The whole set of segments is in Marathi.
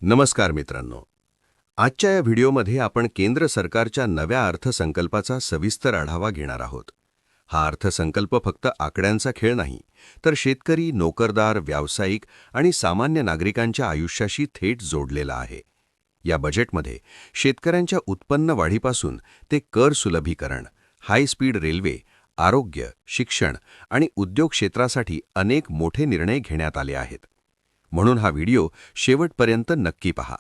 नमस्कार मित्रांनो. आजच्या या व्हिडिओमध्ये आपण केंद्र सरकारच्या नव्या अर्थसंकल्पाचा सविस्तर आढावा घेणार आहोत. हा अर्थसंकल्प फक्त आकड्यांचा खेळ नाही, तर शेतकरी, नोकरदार, व्यावसायिक आणि सामान्य नागरिकांच्या आयुष्याशी थेट जोडलेला आहे. या बजेटमध्ये शेतकऱ्यांच्या उत्पन्न वाढीपासून ते कर सुलभीकरण, हाय स्पीड रेल्वे, आरोग्य, शिक्षण आणि उद्योग क्षेत्रासाठी अनेक मोठे निर्णय घेण्यात आले आहेत. म्हणून हा व्हिडिओ शेवटपर्यंत नक्की पहा,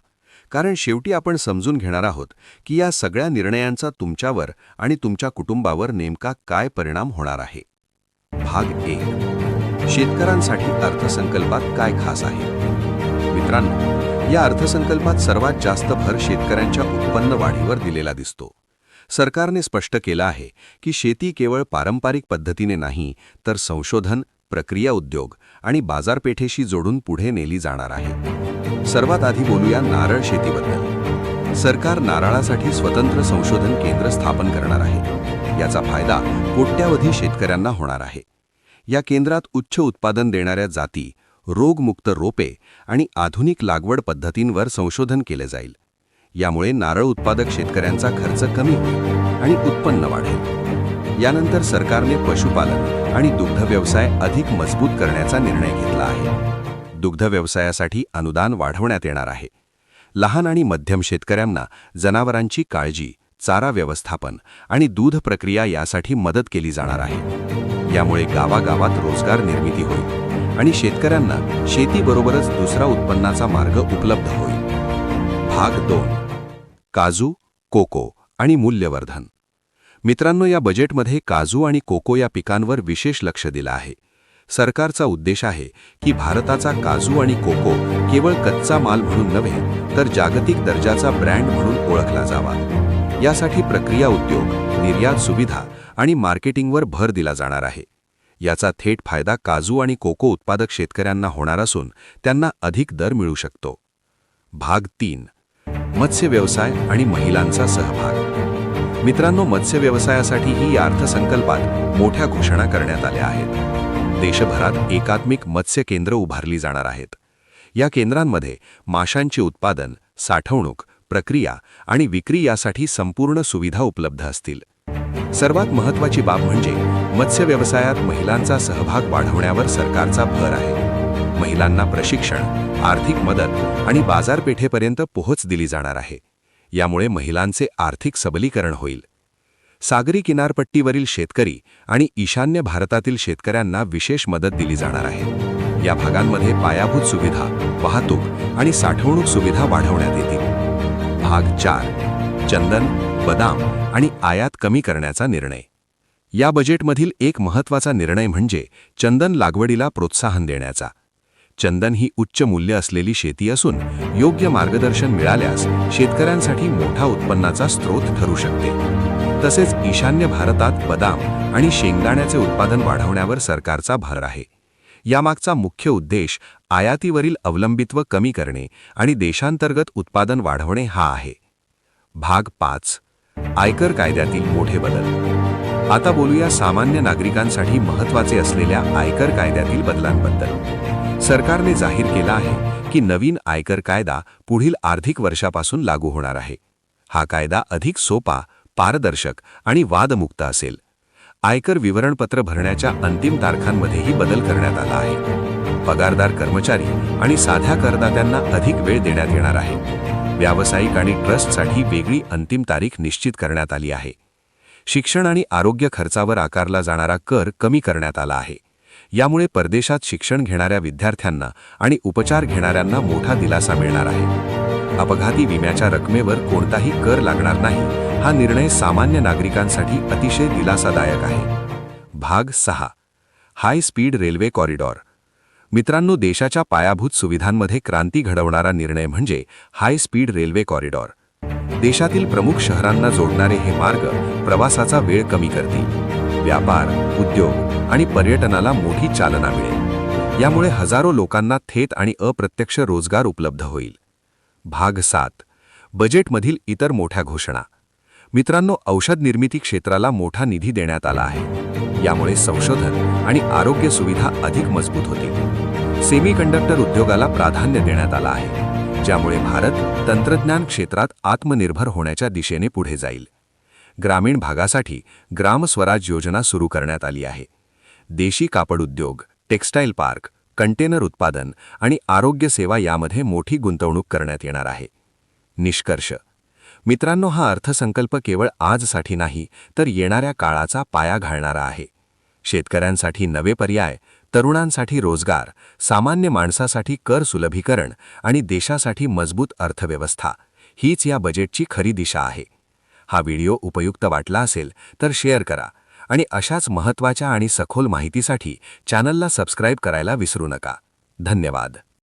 कारण शेवटी आपण समजून घेणार आहोत की या सगळ्या निर्णयांचा तुमच्यावर आणि तुमच्या कुटुंबावर नेमका काय परिणाम होणार आहे. भाग 1. शेतकऱ्यांसाठी अर्थसंकल्पात काय खास आहे. मित्रांनो, या अर्थसंकल्पात सर्वात जास्त भर शेतकऱ्यांच्या उत्पन्न वाढीवर दिलेला दिसतो. सरकारने स्पष्ट केलं आहे की शेती केवळ पारंपरिक पद्धतीने नाही, तर संशोधन, प्रक्रिया उद्योग आणि बाजारपेठेशी जोडून पुढे नेली जाणार आहे. सर्वात आधी बोलूया नारळ शेतीबद्दल. सरकार नारळासाठी स्वतंत्र संशोधन केंद्र स्थापन करणार आहे. याचा फायदा कोट्यावधी शेतकऱ्यांना होणार आहे. या केंद्रात उच्च उत्पादन देणाऱ्या जाती, रोगमुक्त रोपे आणि आधुनिक लागवड पद्धतींवर संशोधन केले जाईल. यामुळे नारळ उत्पादक शेतकऱ्यांचा खर्च कमी होईल आणि उत्पन्न वाढेल. यानंतर सरकारने पशुपालन आणि दुग्ध व्यवसाय अधिक मजबूत करण्याचा निर्णय घेतला आहे. दुग्ध व्यवसायासाठी अनुदान वाढवण्यात येणार आहे. लहान आणि मध्यम शेतकऱ्यांना जनावरांची काळजी, चारा व्यवस्थापन आणि दूध प्रक्रिया यासाठी मदत केली जाणार आहे. यामुळे गावागावात रोजगार निर्मिती होईल आणि शेतकऱ्यांना शेतीबरोबरच दुसरा उत्पन्नाचा मार्ग उपलब्ध होईल. भाग 2. काजू, कोको आणि मूल्यवर्धन. मित्रांनो, या बजेटमध्ये काजू आणि कोको या पिकांवर विशेष लक्ष दिलं आहे. सरकारचा उद्देश आहे की भारताचा काजू आणि कोको केवळ कच्चा माल म्हणून नव्हे, तर जागतिक दर्जाचा ब्रँड म्हणून ओळखला जावा. यासाठी प्रक्रिया उद्योग, निर्यात सुविधा आणि मार्केटिंगवर भर दिला जाणार आहे. याचा थेट फायदा काजू आणि कोको उत्पादक शेतकऱ्यांना होणार असून त्यांना अधिक दर मिळू शकतो. भाग 3. मत्स्य व्यवसाय आणि महिलांचा सहभाग. मित्रांनो, मत्स्य व्यवसायासाठीही या अर्थसंकल्पात मोठ्या घोषणा करण्यात आल्या आहेत. देशभरात एकात्मिक मत्स्य केंद्र उभारली जाणार आहेत. या केंद्रांमध्ये माशांचे उत्पादन, साठवणूक, प्रक्रिया आणि विक्री यासाठी संपूर्ण सुविधा उपलब्ध असतील. सर्वात महत्त्वाची बाब म्हणजे मत्स्य व्यवसायात महिलांचा सहभाग वाढवण्यावर सरकारचा भर आहे. महिलांना प्रशिक्षण, आर्थिक मदत आणि बाजारपेठेपर्यंत पोहोच दिली जाणार आहे. यामुळे महिलांचे आर्थिक सबलीकरण होईल. सागरी किनारपट्टीवरील शेतकरी आणि ईशान्य भारतातील शेतकऱ्यांना विशेष मदत दिली जाणार आहे. या भागांमध्ये पायाभूत सुविधा, वाहतूक आणि साठवणूक सुविधा वाढवण्यात येतील. भाग 4. चंदन, बदाम आणि आयात कमी करण्याचा निर्णय. या बजेटमधील एक महत्त्वाचा निर्णय म्हणजे चंदन लागवडीला प्रोत्साहन देण्याचा. चंदन ही उच्च मूल्य असलेली शेती असून योग्य मार्गदर्शन मिळाल्यास शेतकऱ्यांसाठी मोठा उत्पन्नाचा स्रोत ठरू शकते. तसेच ईशान्य भारतात बदाम आणि शेंगदाण्याचे उत्पादन वाढवण्यावर सरकारचा भर आहे. यामागचा मुख्य उद्देश आयातीवरील अवलंबित्व कमी करणे आणि देशांतर्गत उत्पादन वाढवणे हा आहे. भाग 5. आयकर कायद्यातील मोठे बदल. आता बोलूया सामान्य नागरिकांसाठी महत्त्वाचे असलेल्या आयकर कायद्यातील बदलांबद्दल. सरकारने जाहीर केला आहे की नवीन आयकर कायदा पुढील आर्थिक वर्षापासून लागू होणार आहे. हा कायदा अधिक सोपा, पारदर्शक आणि वादमुक्त असेल. आयकर विवरणपत्र भरण्याच्या अंतिम तारखांमध्येही बदल करण्यात आला आहे. पगारदार कर्मचारी आणि साध्या करदात्यांना अधिक वेळ देण्यात येणार आहे. व्यावसायिक आणि ट्रस्टसाठी वेगळी अंतिम तारीख निश्चित करण्यात आली आहे. शिक्षण आणि आरोग्य खर्चावर आकारला जाणारा कर कमी करण्यात आला आहे. यामुळे परदेशात शिक्षण घेणाऱ्या विद्यार्थ्यांना आणि उपचार घेणाऱ्यांना मोठा दिलासा मिळणार आहे. अपघाती विम्याच्या रकमेवर कोणताही कर लागणार नाही. हा निर्णय सामान्य नागरिकांसाठी अतिशय दिलासादायक आहे. भाग 6. High speed railway corridor. मित्रांनो, देशाच्या पायाभूत सुविधांमध्ये क्रांती घडवणारा निर्णय म्हणजे हाय स्पीड रेल्वे कॉरिडॉर. देशातील प्रमुख शहरांना जोडणारे हे मार्ग प्रवासाचा वेळ कमी करतील. व्यापार, उद्योग आणि पर्यटनाला मोठी चालना मिळेल. यामुळे हजारो लोकांना थेट आणि अप्रत्यक्ष रोजगार उपलब्ध होईल. भाग 7. बजेटमधील इतर मोठ्या घोषणा. मित्रांनो, औषध निर्मिती क्षेत्राला मोठा निधी देण्यात आला आहे. यामुळे संशोधन आणि आरोग्य सुविधा अधिक मजबूत होतील. सेमीकंडक्टर उद्योगाला प्राधान्य देण्यात आलं आहे. ज्यामुळे भारत तंत्रज्ञान क्षेत्रात आत्मनिर्भर होण्याच्या दिशेने पुढे जाईल. ग्रामीण भागासाठी ग्राम स्वराज योजना सुरू करण्यात आली आहे. देशी कापड उद्योग, टेक्स्टाईल पार्क, कंटेनर उत्पादन आणि आरोग्य सेवा यामध्ये मोठी गुंतवणूक करण्यात येणार आहे. निष्कर्ष मित्रांनो, हा अर्थसंकल्प केवळ आजसाठी नाही तर येणाऱ्या काळाचा पाया घालणारा आहे. शेतकऱ्यांसाठी नवे पर्याय, तरुणांसाठी रोजगार, सामान्य माणसासाठी कर सुलभीकरण आणि देशासाठी मजबूत अर्थव्यवस्था हीच या बजेटची खरी दिशा आहे. हा व्हिडिओ उपयुक्त वाटला असेल तर शेअर करा आणि अशाच महत्त्वाच्या आणि सखोल माहितीसाठी चॅनलला सबस्क्राईब करायला विसरू नका. धन्यवाद.